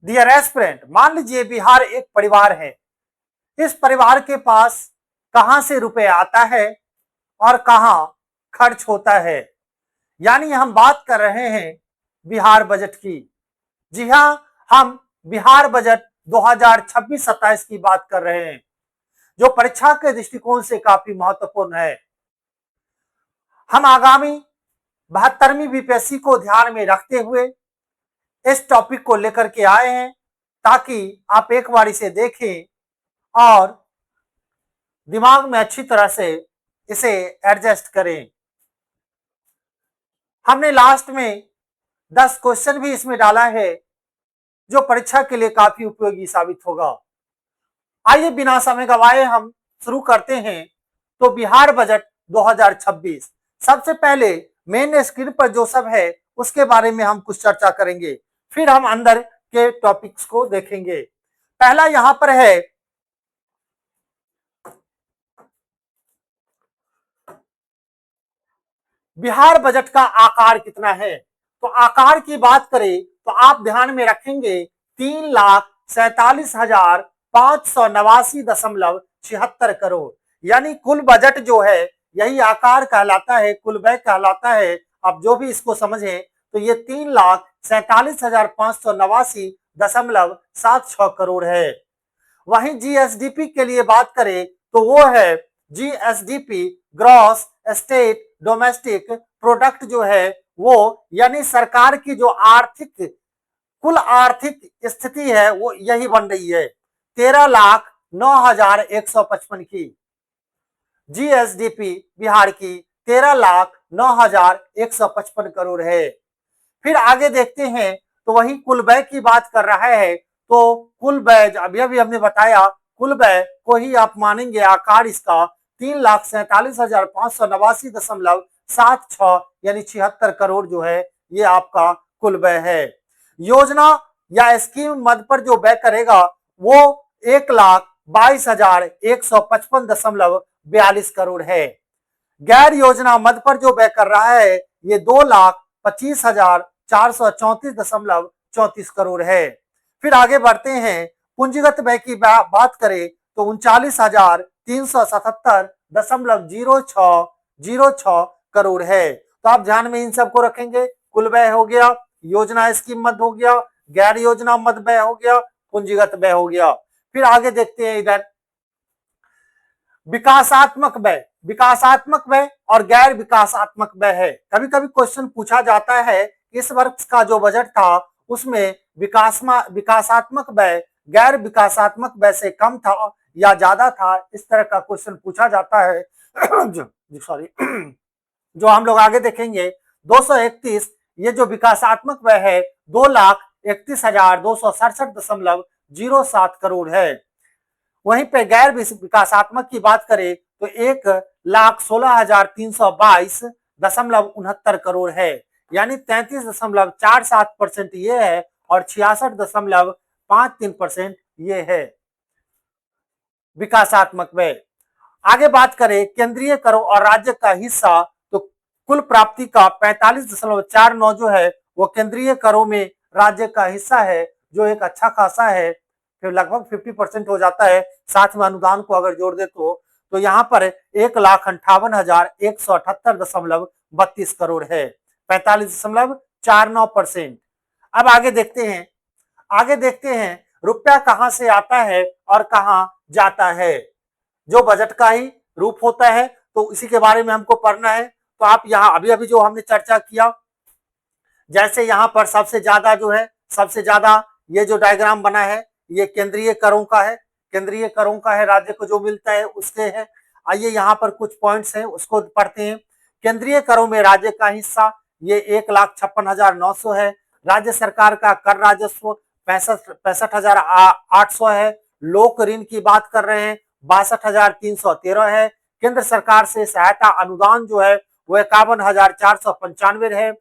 Dear aspirant, मान लीजिए बिहार एक परिवार है। इस परिवार के पास कहां से रुपए आता है और कहां खर्च होता है, यानी हम बात कर रहे हैं बिहार बजट की। जी हां, हम बिहार बजट 2026-27 की बात कर रहे हैं, जो परीक्षा के दृष्टिकोण से काफी महत्वपूर्ण है। हम आगामी 72वीं बीपीएससी को ध्यान में रखते हुए इस टॉपिक को लेकर के आए हैं, ताकि आप एक बार इसे देखें और दिमाग में अच्छी तरह से इसे एडजस्ट करें। हमने लास्ट में 10 क्वेश्चन भी इसमें डाला है, जो परीक्षा के लिए काफी उपयोगी साबित होगा। आइए बिना समय गवाए हम शुरू करते हैं। तो बिहार बजट 2026, सबसे पहले मेन स्क्रीन पर जो सब है उसके बारे में हम कुछ चर्चा करेंगे, फिर हम अंदर के टॉपिक्स को देखेंगे। पहला यहां पर है बिहार बजट का आकार कितना है। तो आकार की बात करें तो आप ध्यान में रखेंगे 3,47,589.76 करोड़, यानी कुल बजट जो है यही आकार कहलाता है, कुल व्यय कहलाता है। आप जो भी इसको समझे तो ये 3,47,589.76 करोड़ है। वहीं जीएसडीपी के लिए बात करें तो वो है GSDP, gross state domestic product जो है वो, यानी सरकार की जो कुल आर्थिक स्थिति है वो यही बन रही है 13,09,155 की। जीएसडीपी बिहार की 13,09,155 करोड़ है। फिर आगे देखते हैं तो वही कुल व्यय की बात कर रहा है। तो कुल व्यय अभी अभी हमने बताया, कुल व्यय को ही आप मानेंगे आकार इसका 3,47,589.76 यानी 76 करोड़ जो है ये आपका कुल व्यय है। योजना या स्कीम मद पर जो व्यय करेगा वो 1,22,155.42 करोड़ है। गैर योजना मद पर जो व्यय कर रहा है ये 2,25,434.34 करोड़ है। फिर आगे बढ़ते हैं, पूंजीगत व्यय की बात करें तो 39,377.0606 करोड़ है। तो आप ध्यान में इन सबको रखेंगे, कुल व्यय हो गया, योजना स्कीम मद हो गया, गैर योजना मद व्यय हो गया, पूंजीगत व्यय हो गया। फिर आगे देखते हैं इधर विकासात्मक व्यय। विकासात्मक व्यय और गैर विकासात्मक व्यय है। कभी कभी क्वेश्चन पूछा जाता है इस वर्ष का जो बजट था उसमें विकासात्मक व्यय गैर विकासात्मक व्यय से कम था या ज्यादा था, इस तरह का क्वेश्चन पूछा जाता है। सॉरी जो हम लोग आगे देखेंगे 231, ये जो विकासात्मक व्यय है 2,31,267.07 करोड़ है। वहीं पे गैर विकासात्मक की बात करें तो 1,16,322.69 करोड़ है, यानी 33.47% ये है और 66.53% ये है विकासात्मक व्यय। आगे बात करें केंद्रीय करों और राज्य का हिस्सा, तो कुल प्राप्ति का 45.49 जो है वो केंद्रीय करों में राज्य का हिस्सा है, जो एक अच्छा खासा है, फिर लगभग 50% हो जाता है। साथ में अनुदान को अगर जोड़ दे तो यहाँ पर 1,58,178.32 करोड़ है, 45.49%। अब आगे देखते हैं रुपया कहां से आता है और कहां जाता है। जो बजट का ही रूप होता है तो इसी के बारे में हमको पढ़ना है। तो आप यहाँ अभी अभी जो हमने चर्चा किया, जैसे यहाँ पर सबसे ज्यादा ये जो डायग्राम बना है ये केंद्रीय करों का है, राज्य को जो मिलता है उसके है। आइए यहाँ पर कुछ पॉइंट्स हैं उसको पढ़ते हैं। केंद्रीय करों में राज्य का हिस्सा ये 1,56,900 है। राज्य सरकार का कर राजस्व 65,800 है। लोक ऋण की बात कर रहे हैं 62,313 है। केंद्र सरकार से सहायता अनुदान जो है वो 51,495 है,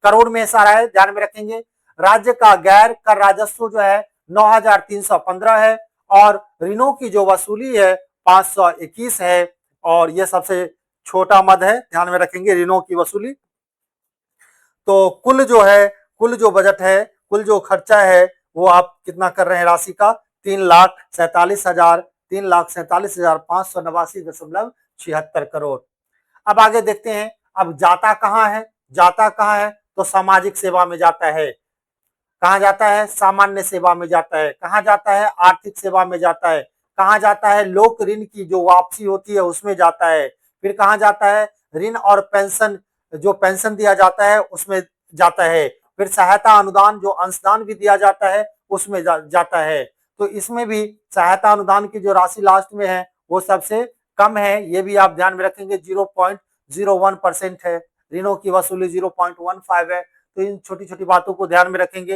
करोड़ में सारा है, ध्यान में रखेंगे। राज्य का गैर कर राजस्व जो है 9,315 है और ऋणों की जो वसूली है 521 है, और ये सबसे छोटा मद है, ध्यान में रखेंगे ऋणों की वसूली। तो कुल जो बजट है, कुल जो खर्चा है वो आप कितना कर रहे हैं राशि का, 3,47,579.76 करोड़। अब आगे देखते हैं, अब जाता कहाँ है, जाता कहाँ है, तो सामाजिक सेवा में जाता है। कहाँ जाता है, सामान्य सेवा में जाता है। कहाँ जाता है, आर्थिक सेवा में जाता है। कहाँ जाता है, लोक ऋण की जो वापसी होती है उसमें जाता है। फिर कहाँ जाता है, ऋण और पेंशन, जो पेंशन दिया जाता है उसमें जाता है। फिर सहायता अनुदान, जो अंशदान भी दिया जाता है उसमें जाता है। तो इसमें भी सहायता अनुदान की जो राशि लास्ट में है वो सबसे कम है, ये भी आप ध्यान में रखेंगे, 0.01% है। ऋणों की वसूली 0.15 है। तो इन छोटी छोटी बातों को ध्यान में रखेंगे।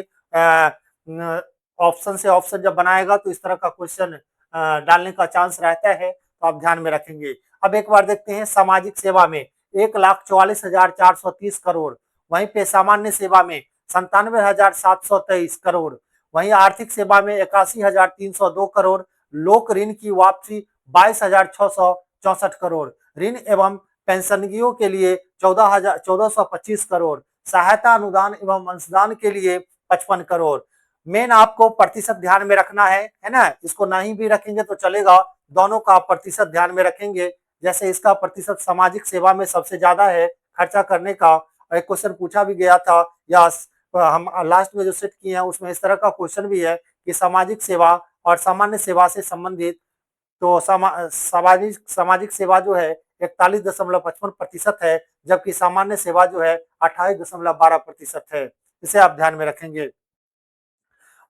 ऑप्शन से ऑप्शन जब बनाएगा तो इस तरह का क्वेश्चन डालने का चांस रहता है, तो आप ध्यान में रखेंगे। अब एक बार देखते हैं, सामाजिक सेवा में 1,44,430 करोड़, वहीं पे सामान्य सेवा में 97,723 करोड़, वहीं आर्थिक सेवा में 81,302 करोड़, लोक ऋण की वापसी 22,664 करोड़, ऋण एवं पेंशनगियों के लिए 14,125 करोड़, सहायता अनुदान एवं अंशदान के लिए 55 करोड़। मेन आपको प्रतिशत ध्यान में रखना है ना, इसको नहीं भी रखेंगे तो चलेगा, दोनों का प्रतिशत ध्यान में रखेंगे। जैसे इसका प्रतिशत सामाजिक सेवा में सबसे ज्यादा है खर्चा करने का, एक क्वेश्चन पूछा भी गया था, या हम लास्ट में जो सेट किए हैं उसमें इस तरह का क्वेश्चन भी है कि सामाजिक सेवा और सामान्य सेवा से संबंधित, तो सामाजिक सामाजिक सेवा जो है 41.55% है, जबकि सामान्य सेवा जो है 28.12% है। इसे आप ध्यान में रखेंगे।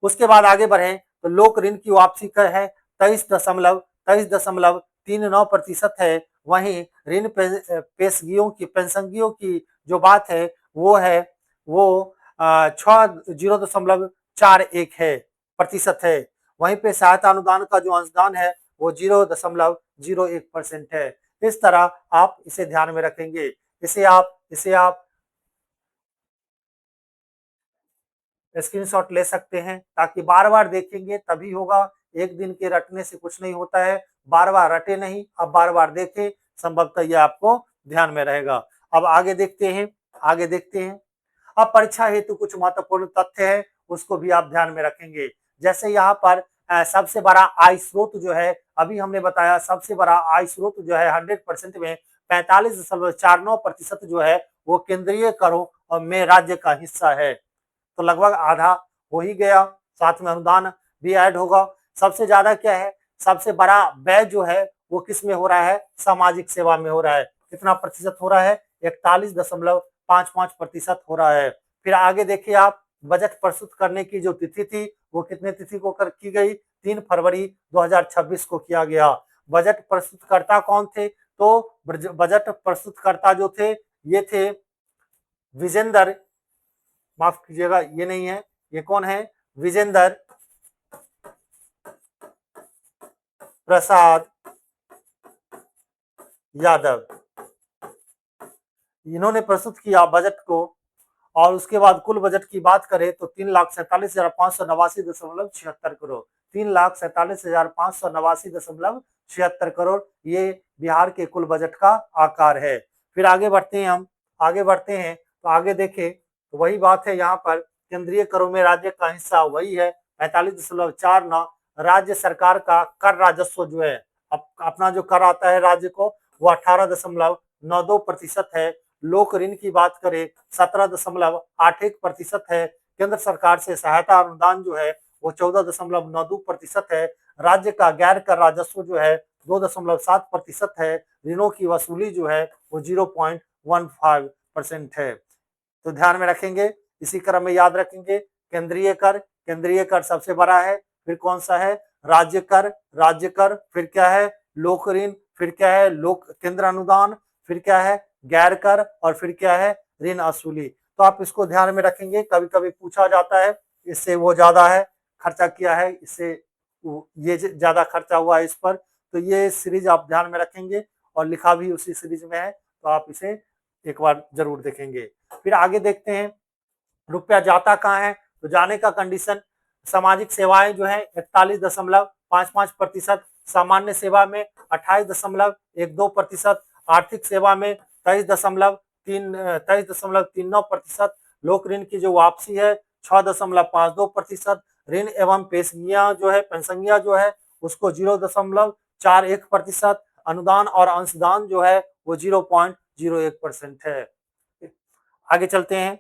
उसके बाद आगे बढ़े तो लोक ऋण की वापसी का है 23.39% है। वहीं ऋण पेशगियों की जो बात है वो है, वो 0.41 है प्रतिशत है। वहीं पे सहायता अनुदान का जो अंशदान है वो 0.01% है। इस तरह आप इसे ध्यान में रखेंगे। इसे आप स्क्रीनशॉट ले सकते हैं, ताकि बार बार देखेंगे तभी होगा। एक दिन के रटने से कुछ नहीं होता है, बार बार रटे नहीं, अब बार बार देखें, संभवतः यह आपको ध्यान में रहेगा। अब आगे देखते हैं, अब परीक्षा हेतु कुछ महत्वपूर्ण तथ्य है, उसको भी आप ध्यान में रखेंगे। जैसे यहाँ पर सबसे बड़ा आय स्रोत जो है, अभी हमने बताया सबसे बड़ा आय स्रोत जो है 100% में 45.49% जो है वो केंद्रीय करों और में राज्य का हिस्सा है, तो लगभग आधा हो ही गया, साथ में अनुदान भी ऐड होगा। सबसे ज्यादा क्या है, सबसे बड़ा व्यय जो है वो किस में हो रहा है, सामाजिक सेवा में हो रहा है। कितना प्रतिशत हो रहा है, 41.55% हो रहा है। फिर आगे देखिए आप, बजट प्रस्तुत करने की जो तिथि थी वो कितने तिथि को की गई, 3 फरवरी 2026 को किया गया। बजट प्रस्तुतकर्ता कौन थे, तो बजट प्रस्तुतकर्ता जो थे ये थे विजेंद्र, माफ कीजिएगा ये नहीं है, ये कौन है, विजेंद्र प्रसाद यादव, इन्होंने प्रस्तुत किया बजट को। और उसके बाद कुल बजट की बात करें तो 3,47,589.76 करोड़, 3,47,589.76 करोड़ ये बिहार के कुल बजट का आकार है। फिर आगे बढ़ते हैं तो आगे देखें तो वही बात है, यहाँ पर केंद्रीय करों में राज्य का हिस्सा वही है 45.49। राज्य सरकार का कर राजस्व जो है, अपना जो कर आता है राज्य को, वो 18.92% है। लोक ऋण की बात करें 17.81% है। केंद्र सरकार से सहायता अनुदान जो है वो 14.92% है। राज्य का गैर कर राजस्व जो है 2.7% है। ऋणों की वसूली जो है वो 0.15% है। तो ध्यान में रखेंगे, इसी क्रम में याद रखेंगे, केंद्रीय कर सबसे बड़ा है। फिर कौन सा है, राज्य कर, फिर क्या है, लोक ऋण, फिर क्या है, लोक केंद्र अनुदान, फिर क्या है, गैर कर, और फिर क्या है, ऋण वसूली। तो आप इसको ध्यान में रखेंगे, कभी कभी पूछा जाता है, इससे वो ज्यादा है खर्चा किया है, इससे ये ज्यादा खर्चा हुआ है इस पर, तो ये सीरीज आप ध्यान में रखेंगे, और लिखा भी उसी सीरीज में है, तो आप इसे एक बार जरूर देखेंगे। फिर आगे देखते हैं, रुपया जाता कहाँ है, तो जाने का कंडीशन, सामाजिक सेवाएं जो है 41.55%, सामान्य सेवा में 28.12%, आर्थिक सेवा में 23.39%, लोक ऋण की जो वापसी है 6.52%, ऋण एवं पेशगियां जो है, पेंशनिया जो है उसको 0.41%, अनुदान और अंशदान जो है वो 0.01% है। आगे चलते हैं।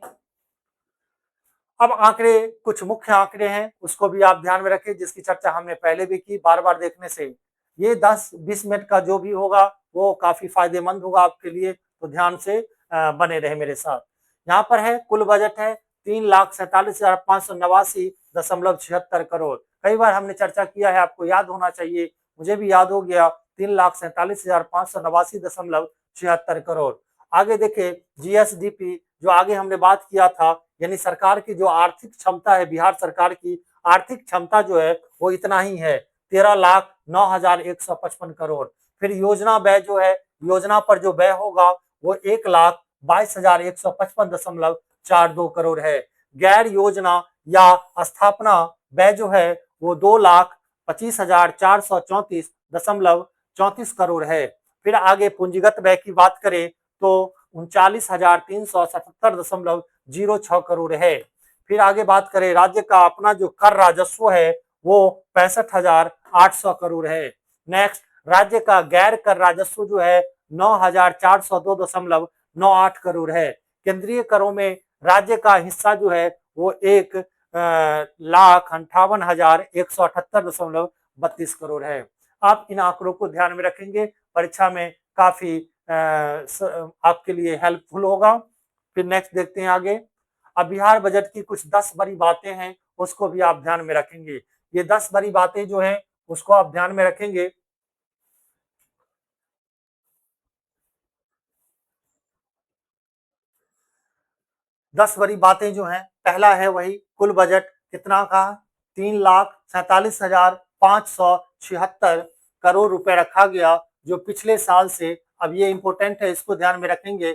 अब आंकड़े, कुछ मुख्य आंकड़े हैं उसको भी आप ध्यान में रखें, जिसकी चर्चा हमने पहले भी की। बार बार देखने से ये 10-20 मिनट का जो भी होगा वो काफी फायदेमंद होगा आपके लिए, तो ध्यान से बने रहे मेरे साथ। यहाँ पर है कुल बजट है 3,47,589.76 करोड़। कई बार हमने चर्चा किया है, आपको याद होना चाहिए, मुझे भी याद हो गया, 3,47,589.76 करोड़। आगे देखे जीएसडीपी, जो आगे हमने बात किया था, यानी सरकार की जो आर्थिक क्षमता है, बिहार सरकार की आर्थिक क्षमता जो है वो इतना ही है, 13,09,155 करोड़। फिर योजना व्यय जो है, योजना पर जो व्यय होगा वो 1,22,155.42 करोड़ है। गैर योजना या स्थापना व्यय जो है वो 2,25,434.34 करोड़ है। फिर आगे पूंजीगत व्यय की बात करें तो 39,377.06 करोड़ है। फिर आगे बात करें राज्य का अपना जो कर राजस्व है वो 65,800 करोड़ है। नेक्स्ट, राज्य का गैर कर राजस्व जो है 9,402.98 करोड़ है। केंद्रीय करों में राज्य का हिस्सा जो है वो 1,58,178.32 करोड़ है। आप इन आंकड़ों को ध्यान में रखेंगे, परीक्षा में काफी आपके लिए हेल्पफुल होगा। फिर नेक्स्ट देखते हैं आगे। अब बिहार बजट की कुछ 10 बड़ी बातें हैं, उसको भी आप ध्यान में रखेंगे। ये 10 बड़ी बातें जो हैं उसको आप ध्यान में रखेंगे। दस बड़ी बातें जो हैं, पहला है वही कुल बजट कितना का, 3,47,576 करोड़ रुपए रखा गया, जो पिछले साल से, अब ये इंपॉर्टेंट है, इसको ध्यान में रखेंगे,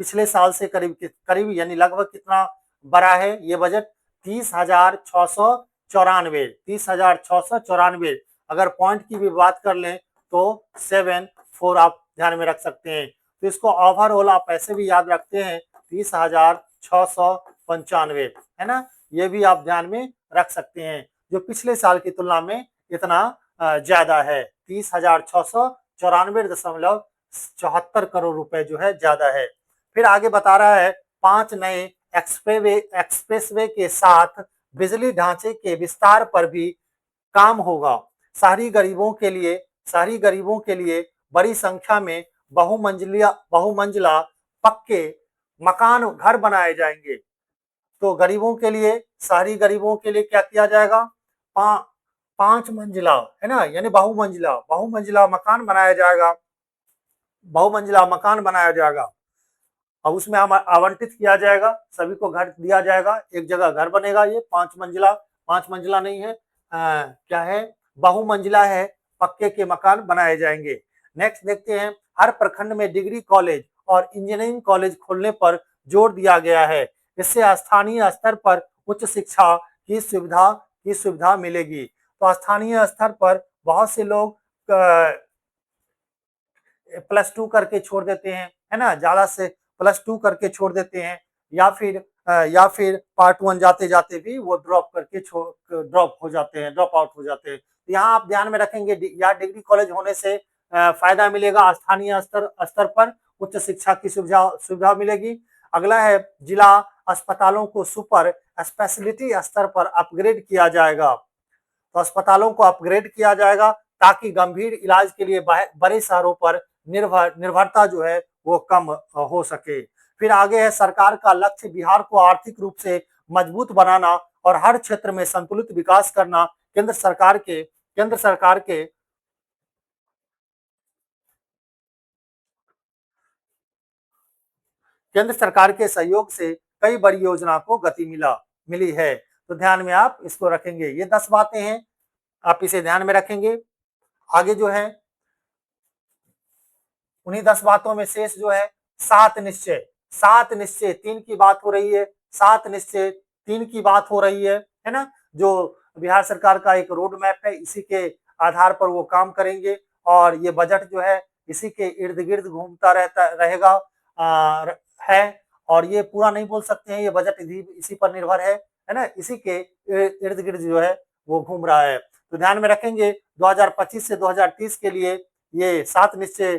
पिछले साल से करीब यानी लगभग कितना बड़ा है ये बजट, 30,694। अगर पॉइंट की भी बात कर लें तो 74 आप ध्यान में रख सकते हैं। तो इसको ओवरऑल आप ऐसे भी याद रखते हैं, 30,695 है ना, ये भी आप ध्यान में रख सकते हैं, जो पिछले साल की तुलना में इतना ज्यादा है, 30,694.74 करोड़ रुपए जो है ज्यादा है। फिर आगे बता रहा है 5 नए एक्सप्रेसवे के साथ बिजली ढांचे के विस्तार पर भी काम होगा। शहरी गरीबों के लिए बड़ी संख्या में बहुमंजिला पक्के मकान घर बनाए जाएंगे। तो गरीबों के लिए, शहरी गरीबों के लिए क्या किया जाएगा, 5 मंजिला है ना, यानी बहुमंजिला मकान बनाया जाएगा, बहुमंजिला मकान बनाया जाएगा। अब उसमें हम आवंटित किया जाएगा, सभी को घर दिया जाएगा, एक जगह घर बनेगा, ये 5 मंजिला नहीं है, क्या है, बहुमंजिला है, पक्के के मकान बनाए जाएंगे। नेक्स्ट देखते हैं, हर प्रखंड में डिग्री कॉलेज और इंजीनियरिंग कॉलेज खोलने पर जोर दिया गया है। इससे स्थानीय स्तर पर उच्च शिक्षा की सुविधा मिलेगी। तो स्थानीय स्तर पर बहुत से लोग +2 करके छोड़ देते हैं, है ना, ज्यादा से +2 करके छोड़ देते हैं, या फिर पार्ट 1 जाते जाते भी वो ड्रॉप आउट हो जाते हैं। तो यहाँ आप ध्यान में रखेंगे, या डिग्री कॉलेज होने से फायदा मिलेगा, स्थानीय स्तर पर उच्च शिक्षा की सुविधा मिलेगी। अगला है, जिला अस्पतालों को सुपर स्पेशलिटी स्तर पर अपग्रेड किया जाएगा। तो अस्पतालों को अपग्रेड किया जाएगा ताकि गंभीर इलाज के लिए बड़े शहरों पर निर्भरता जो है वो कम हो सके। फिर आगे है, सरकार का लक्ष्य बिहार को आर्थिक रूप से मजबूत बनाना और हर क्षेत्र में संतुलित विकास करना। केंद्र सरकार के सहयोग से कई बड़ी योजना को गति मिली है। तो ध्यान में आप इसको रखेंगे, ये 10 बातें हैं, आप इसे ध्यान में रखेंगे। आगे जो है, उन्हीं 10 बातों में शेष जो है 7 निश्चय 3 की बात हो रही है, 7 निश्चय 3 की बात हो रही है ना, जो बिहार सरकार का एक रोड मैप है, इसी के आधार पर वो काम करेंगे, और ये बजट जो है इसी के इर्द गिर्द घूमता रहेगा है, और ये पूरा नहीं बोल सकते हैं, ये बजट इसी पर निर्भर है, है ना, इसी के इर्द गिर्द जो है वो घूम रहा है। तो ध्यान में रखेंगे 2025 से 2030 के लिए ये 7 निश्चय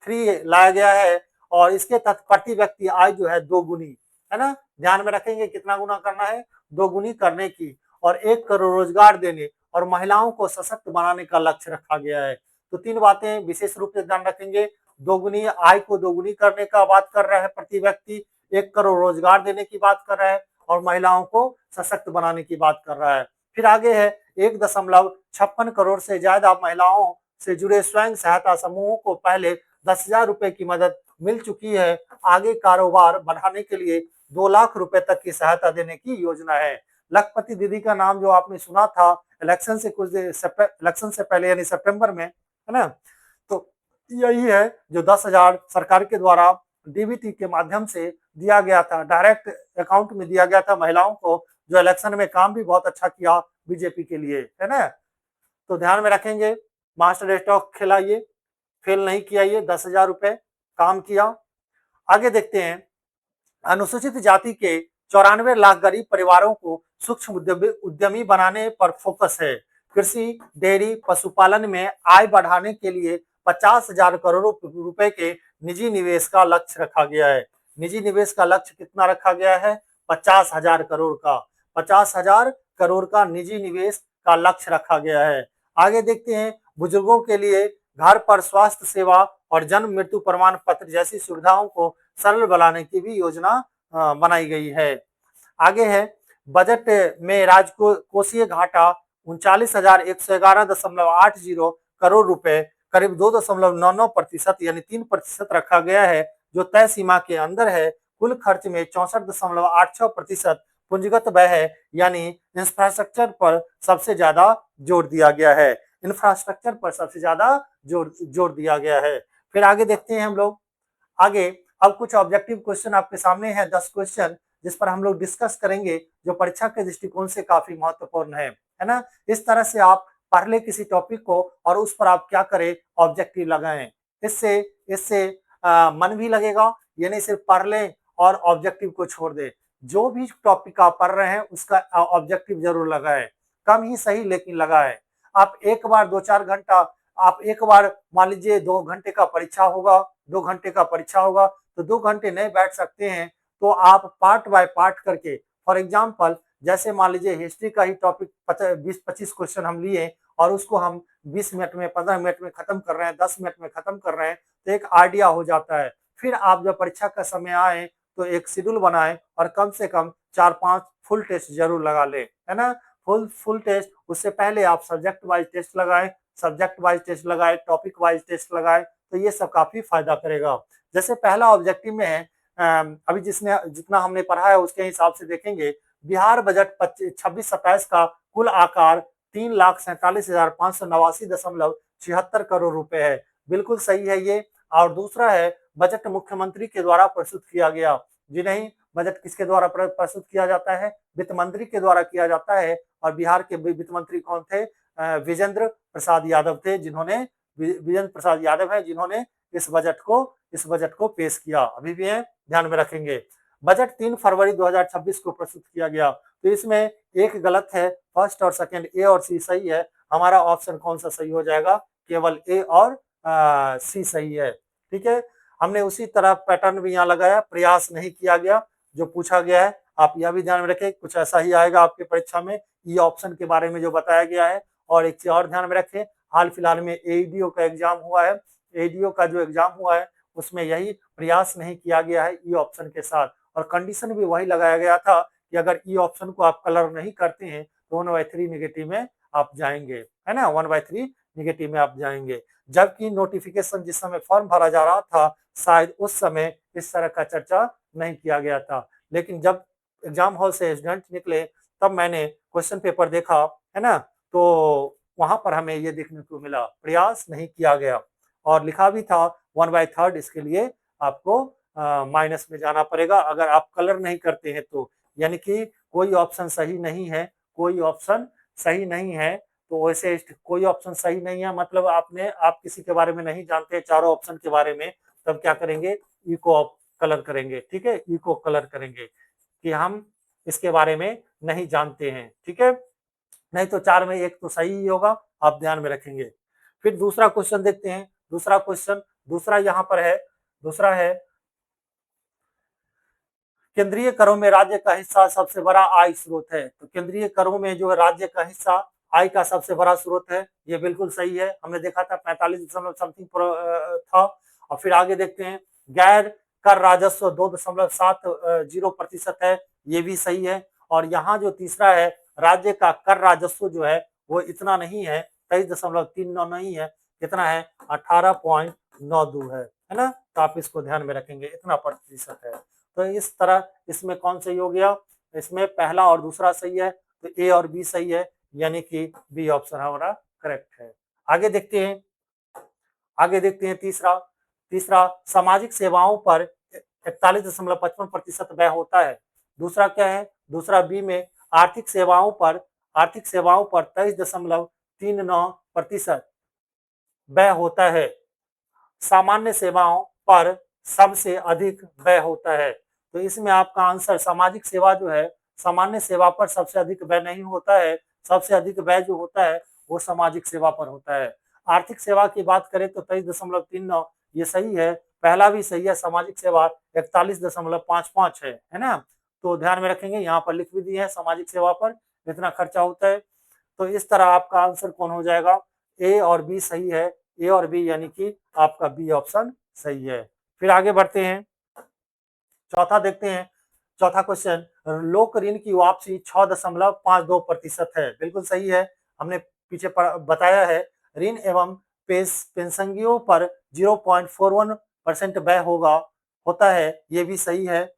3 लाया गया है और इसके तहत प्रति व्यक्ति आय जो है 2 गुनी, है ना, ध्यान में रखेंगे कितना गुना करना है, 2 गुनी करने की, और 1 करोड़ रोजगार देने और महिलाओं को सशक्त बनाने का लक्ष्य रखा गया है। तो 3 बातें विशेष रूप से ध्यान रखेंगे, दोगुनी आय को दोगुनी करने का बात कर रहा है प्रति व्यक्ति, 1 करोड़ रोजगार देने की बात कर रहा है और महिलाओं को सशक्त बनाने की बात कर रहा है। फिर आगे है 1.56 करोड़ से ज्यादा महिलाओं से जुड़े स्वयं सहायता समूहों को पहले 10,000 रुपए की मदद मिल चुकी है। आगे कारोबार बढ़ाने के लिए 2 लाख रुपए तक की सहायता देने की योजना है। लखपति दीदी का नाम जो आपने सुना था इलेक्शन से पहले यानी सितंबर में, है ना, तो यही है जो 10,000 सरकार के द्वारा डीबीटी के माध्यम से दिया गया था, डायरेक्ट अकाउंट में दिया गया था महिलाओं को, जो इलेक्शन में काम भी बहुत अच्छा किया बीजेपी के लिए, है ना। तो ध्यान में रखेंगे, मास्टर स्टॉक खेला, ये फेल नहीं किया, ये 10,000 रुपए काम किया। आगे देखते हैं, अनुसूचित जाति के 94 लाख गरीब परिवारों को सूक्ष्म उद्यमी बनाने पर फोकस है। कृषि, डेयरी, पशुपालन में आय बढ़ाने के लिए 50,000 करोड़ रुपए के निजी निवेश का लक्ष्य रखा गया है। निजी निवेश का लक्ष्य कितना रखा गया है? 50,000 करोड़ का। 50,000 करोड़ का निजी निवेश का लक्ष्य रखा गया है। आगे देखते हैं, बुजुर्गों के लिए घर पर स्वास्थ्य सेवा और जन्म मृत्यु प्रमाण पत्र जैसी सुविधाओं को सरल बनाने की भी योजना बनाई गई है। आगे है, बजट में राजकोषीय घाटा 39,111.80 करोड़ रुपए, करीब 2.99% यानी 3% रखा गया है, जो तय सीमा के अंदर है। कुल खर्च में 64.86% पूंजीगत व्यय है, यानी इंफ्रास्ट्रक्चर पर सबसे ज्यादा जोर दिया गया है। इंफ्रास्ट्रक्चर पर सबसे ज्यादा जोर दिया गया है। फिर आगे देखते हैं हम लोग, आगे अब कुछ ऑब्जेक्टिव क्वेश्चन आपके सामने है, 10 क्वेश्चन, जिस पर हम लोग डिस्कस करेंगे, जो परीक्षा के दृष्टिकोण से काफी महत्वपूर्ण है ना। इस तरह से आप पढ़ ले किसी टॉपिक को और उस पर आप क्या करें, ऑब्जेक्टिव लगाएं। इससे इससे मन भी लगेगा, ये नहीं सिर्फ पढ़ लें और ऑब्जेक्टिव को छोड़ दे। जो भी टॉपिक आप पढ़ रहे हैं उसका ऑब्जेक्टिव जरूर लगाएं, कम ही सही लेकिन लगाएं। आप एक बार 2-4 घंटा, आप एक बार मान लीजिए 2 घंटे का परीक्षा होगा, 2 घंटे का परीक्षा होगा, तो 2 घंटे नहीं बैठ सकते हैं, तो आप पार्ट बाय पार्ट करके, फॉर एग्जांपल जैसे मान लीजिए हिस्ट्री का ही टॉपिक 20-25 क्वेश्चन हम लिए और उसको हम 20 मिनट में, 15 मिनट में खत्म कर रहे हैं, 10 मिनट में खत्म कर रहे हैं, तो एक आइडिया हो जाता है। फिर आप जब परीक्षा का समय आए तो एक शेड्यूल बनाएं और कम से कम 4-5 फुल टेस्ट जरूर लगा ले, है ना। फुल टेस्ट, उससे पहले आप सब्जेक्ट वाइज टेस्ट लगाएं, टॉपिक वाइज टेस्ट लगाएं, तो ये सब काफी फायदा करेगा। जैसे पहला ऑब्जेक्टिव में है, अभी जितना हमने पढ़ा है उसके हिसाब से देखेंगे, बिहार बजट 26-27 का कुल आकार 3,47,589.76 करोड़ रुपए है। बिल्कुल सही है ये। और दूसरा है, बजट मुख्यमंत्री के द्वारा प्रस्तुत किया गया। जी नहीं, बजट किसके द्वारा प्रस्तुत किया जाता है? वित्त मंत्री के द्वारा किया जाता है। और बिहार के वित्त मंत्री कौन थे? विजेंद्र प्रसाद यादव थे, जिन्होंने इस बजट को पेश किया। अभी भी है, ध्यान में रखेंगे। बजट 3 फरवरी 2026 को प्रस्तुत किया गया, तो इसमें एक गलत है, फर्स्ट और सेकंड, ए और सी सही है। हमारा ऑप्शन कौन सा सही हो जाएगा? केवल ए और सी सही है। ठीक है, हमने उसी तरह पैटर्न भी यहाँ लगाया, प्रयास नहीं किया गया जो पूछा गया है। आप यह भी ध्यान में रखें, कुछ ऐसा ही आएगा आपके परीक्षा में, ई ऑप्शन के बारे में जो बताया गया है। और एक चीज और ध्यान में रखें, हाल फिलहाल में एईडीओ का एग्जाम हुआ है, एईडीओ का जो एग्जाम हुआ है उसमें यही प्रयास नहीं किया गया है ई ऑप्शन के साथ, और कंडीशन भी वही लगाया गया था कि अगर ई ऑप्शन को आप कलर नहीं करते हैं तो 1/3 नेगेटिव में आप जाएंगे, है ना, 1/3 नेगेटिव में आप जाएंगे। जबकि नोटिफिकेशन जिस समय फॉर्म भरा जा रहा था, शायद उस समय इस तरह का चर्चा नहीं किया गया था, लेकिन जब एग्जाम हॉल से स्टूडेंट निकले तब मैंने क्वेश्चन पेपर देखा, है ना, तो वहां पर हमें ये देखने को मिला, प्रयास नहीं किया गया और लिखा भी था 1/3। इसके लिए आपको माइनस में जाना पड़ेगा अगर आप कलर नहीं करते हैं तो, यानी कि कोई ऑप्शन सही नहीं है, कोई ऑप्शन सही नहीं है। तो वैसे कोई ऑप्शन सही नहीं है मतलब आप किसी के बारे में नहीं जानते चारों ऑप्शन के बारे में, तब क्या करेंगे? ई को कलर करेंगे। ठीक है, ई को कलर करेंगे कि हम इसके बारे में नहीं जानते हैं। ठीक है, नहीं तो 4 में 1 तो सही ही होगा, आप ध्यान में रखेंगे। फिर दूसरा क्वेश्चन देखते हैं। दूसरा क्वेश्चन, दूसरा यहाँ पर है, दूसरा है केंद्रीय करों में राज्य का हिस्सा सबसे बड़ा आय स्रोत है। तो केंद्रीय करों में जो है राज्य का हिस्सा आय का सबसे बड़ा स्रोत है, ये बिल्कुल सही है। हमने देखा था 45 दशमलव समथिंग था। और फिर आगे देखते हैं गैर कर राजस्व 2.70% है, ये भी सही है। और यहाँ जो तीसरा है राज्य का कर राजस्व जो है वो इतना नहीं है, 23.39 नहीं है, कितना है 18.92 है ना। तो आप इसको ध्यान में रखेंगे, इतना प्रतिशत है। तो इस तरह इसमें कौन सही हो गया, इसमें पहला और दूसरा सही है, तो ए और बी सही है, यानी कि बी ऑप्शन हमारा करेक्ट है। आगे देखते हैं, आगे देखते हैं तीसरा। तीसरा सामाजिक सेवाओं पर 41.55% व्यय होता है। दूसरा क्या है, दूसरा बी में आर्थिक सेवाओं पर 23.39% व्यय होता है। सामान्य सेवाओं पर सबसे अधिक व्यय होता है। तो इसमें आपका आंसर सामाजिक सेवा जो है, सामान्य सेवा पर सबसे अधिक व्यय नहीं होता है, सबसे अधिक व्यय जो होता है वो सामाजिक सेवा पर होता है। आर्थिक सेवा की बात करें तो 23.39 ये सही है, पहला भी सही है, सामाजिक सेवा 41.55 है ना। तो ध्यान में रखेंगे, यहाँ पर लिख भी दिए है सामाजिक सेवा पर इतना खर्चा होता है। तो इस तरह आपका आंसर कौन हो जाएगा, ए और बी सही है, ए और बी यानी कि आपका बी ऑप्शन सही है। फिर आगे बढ़ते हैं, चौथा देखते हैं। चौथा क्वेश्चन, लोक ऋण की वापसी 6.52% है, बिल्कुल सही है। हमने पीछे बताया है ऋण एवं पेंशनगियों पर 0.41% व्यय होता है, ये भी सही है।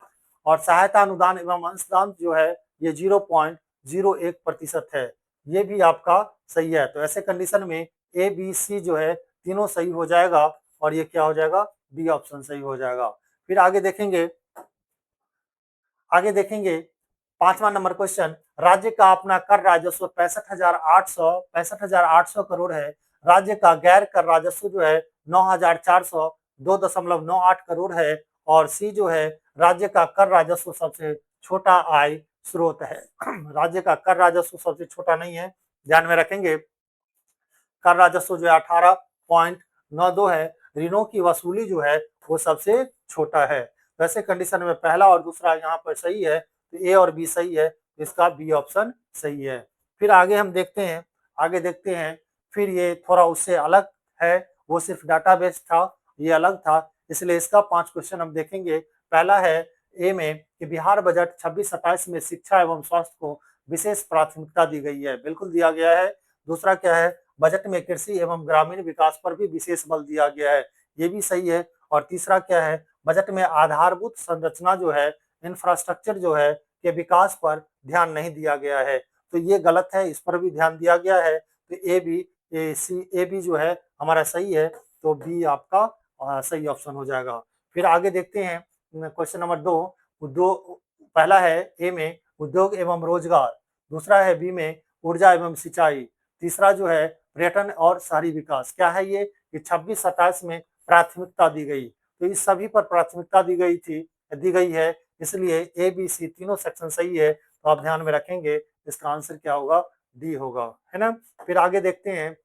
और सहायता अनुदान एवं अंशदान जो है ये 0.01% है, ये भी आपका सही है। तो ऐसे कंडीशन में ए बी सी जो है तीनों सही हो जाएगा, और ये क्या हो जाएगा, बी ऑप्शन सही हो जाएगा। फिर आगे देखेंगे, आगे देखेंगे पांचवा नंबर क्वेश्चन, राज्य का अपना कर राजस्व 65,800 करोड़ है। राज्य का गैर कर राजस्व जो है 9,402.98 करोड़ है। और सी जो है राज्य का कर राजस्व सबसे छोटा आय स्रोत है। राज्य का कर राजस्व सबसे छोटा नहीं है, ध्यान में रखेंगे। कर राजस्व जो है 18.92 है, ऋणों की वसूली जो है वो सबसे छोटा है। वैसे कंडीशन में पहला और दूसरा यहाँ पर सही है, तो ए और बी सही है, इसका बी ऑप्शन सही है। फिर आगे हम देखते हैं, आगे देखते हैं, फिर ये थोड़ा उससे अलग है, वो सिर्फ डाटाबेस था, ये अलग था, इसलिए इसका 5 क्वेश्चन हम देखेंगे। पहला है ए में कि बिहार बजट 26-27 में शिक्षा एवं स्वास्थ्य को विशेष प्राथमिकता दी गई है, बिल्कुल दिया गया है। दूसरा क्या है, बजट में कृषि एवं ग्रामीण विकास पर भी विशेष बल दिया गया है, ये भी सही है। और तीसरा क्या है, बजट में आधारभूत संरचना जो है, इंफ्रास्ट्रक्चर जो है के विकास पर ध्यान नहीं दिया गया है, तो ये गलत है, इस पर भी ध्यान दिया गया है। तो ए बी जो है हमारा सही है, तो बी आपका सही ऑप्शन हो जाएगा। फिर आगे देखते हैं क्वेश्चन नंबर 2। उद्योग, पहला है ए में उद्योग एवं रोजगार, दूसरा है बी में ऊर्जा एवं सिंचाई, तीसरा जो है पर्यटन और शहरी विकास। क्या है ये, 26-27 में प्राथमिकता दी गई, तो इस सभी पर प्राथमिकता दी गई है, इसलिए ए बी सी तीनों सेक्शन सही है। तो आप ध्यान में रखेंगे, इसका आंसर क्या होगा, डी होगा, है ना। फिर आगे देखते हैं,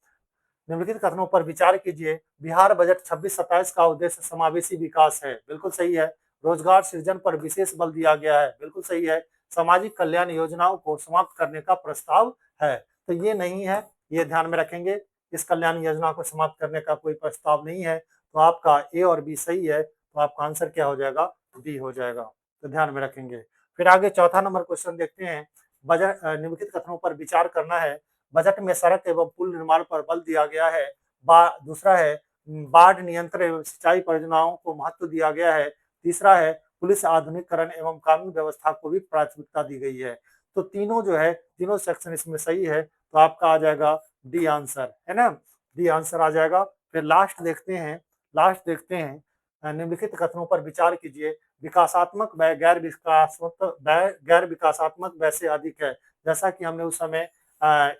निम्नलिखित कथनों पर विचार कीजिए। बिहार बजट 26-27 का उद्देश्य समावेशी विकास है, बिल्कुल सही है। रोजगार सृजन पर विशेष बल दिया गया है, बिल्कुल सही है। सामाजिक कल्याण योजनाओं को समाप्त करने का प्रस्ताव है, तो ये नहीं है, ये ध्यान में रखेंगे। इस कल्याण योजना को समाप्त करने का कोई प्रस्ताव नहीं है, तो आपका ए और बी सही है, तो आपका आंसर क्या हो जाएगा, बी हो जाएगा, तो ध्यान में रखेंगे। फिर आगे चौथा नंबर क्वेश्चन देखते हैं। बजट निम्नलिखित कथनों पर विचार करना है। बजट में सड़क एवं पुल निर्माण पर बल दिया गया है। दूसरा है बाढ़ नियंत्रण एवं सिंचाई परियोजनाओं को महत्व दिया गया है। तीसरा है पुलिस आधुनिकीकरण एवं कानून व्यवस्था को भी प्राथमिकता दी गई है। तो तीनों जो है, तीनों सेक्शन इसमें सही है, तो आपका आ जाएगा डी आंसर, है ना, डी आंसर आ जाएगा। फिर लास्ट देखते हैं, लास्ट देखते हैं, निम्नलिखित कथनों पर विचार कीजिए। विकासात्मक व्यय गैर विकासात्मक व्यय से अधिक है। जैसा कि हमने उस समय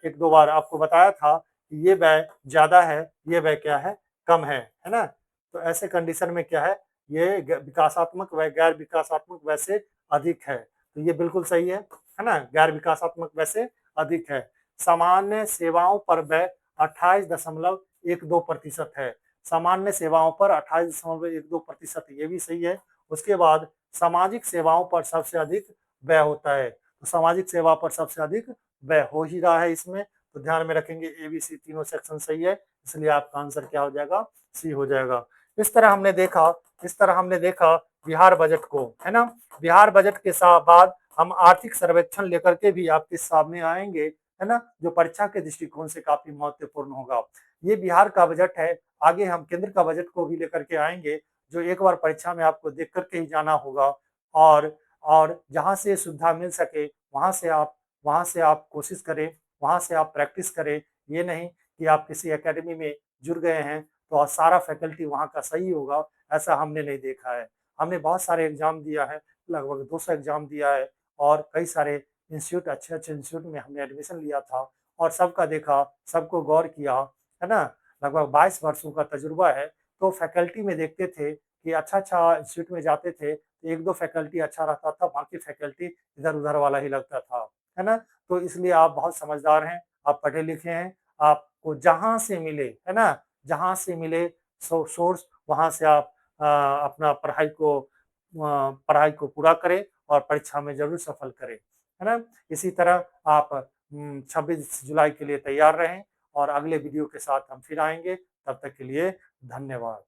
एक दो बार आपको बताया था कि ये व्यय ज्यादा है, ये व्यय क्या है, कम है ना। तो ऐसे कंडीशन में क्या है, ये विकासात्मक व्यय गैर विकासात्मक व्यय से अधिक है। तो ये बिल्कुल सही है ना? गैर विकासात्मक व्यय से अधिक है। सामान्य सेवाओं पर व्यय 28.12% है। सामान्य सेवाओं पर 28.12% ये भी सही है। उसके बाद सामाजिक सेवाओं पर सबसे अधिक व्यय होता है। तो सामाजिक सेवा पर सबसे अधिक व्यय हो ही रहा है इसमें, तो ध्यान में रखेंगे ए, बी, सी तीनों सेक्शन सही है, इसलिए आपका आंसर क्या हो जाएगा? सी हो जाएगा। इस तरह हमने देखा बिहार बजट को, है ना? बिहार बजट के बाद हम आर्थिक सर्वेक्षण लेकर के भी आपके सामने आएंगे, है ना? जो परीक्षा के दृष्टिकोण से काफी महत्वपूर्ण होगा। ये बिहार का बजट है, आगे हम केंद्र का बजट को भी लेकर के आएंगे, जो एक बार परीक्षा में आपको देख करके ही जाना होगा, और जहां से सुविधा मिल सके वहां से आप कोशिश करें, वहां से आप प्रैक्टिस करें। ये नहीं कि आप किसी एकेडमी में जुड़ गए हैं तो सारा फैकल्टी वहां का सही होगा, ऐसा हमने नहीं देखा है। हमने बहुत सारे एग्जाम दिया है, लगभग 200 एग्जाम दिया है, और कई सारे इंस्टीट्यूट, अच्छे-अच्छे इंस्टीट्यूट में हमने एडमिशन लिया था, और सबका देखा, सबको गौर किया, है ना? लगभग 22 वर्षों का तजुर्बा है, तो फैकल्टी में देखते थे कि अच्छा-अच्छा इंस्टीट्यूट में जाते थे, 1-2 फैकल्टी अच्छा रहता था, बाकी फैकल्टी इधर-उधर वाला ही लगता था, है ना? तो इसलिए आप बहुत समझदार हैं, आप पढ़े-लिखे हैं, आपको जहाँ से मिले, है ना? जहाँ से मिले सोर्स, वहाँ से आप अपना पढ़ाई को पूरा करें और परीक्षा में ज़रूर सफल करें, है ना? इसी तरह आप 26 जुलाई के लिए तैयार रहें, और अगले वीडियो के साथ हम फिर आएँगे, तब तक के लिए धन्यवाद।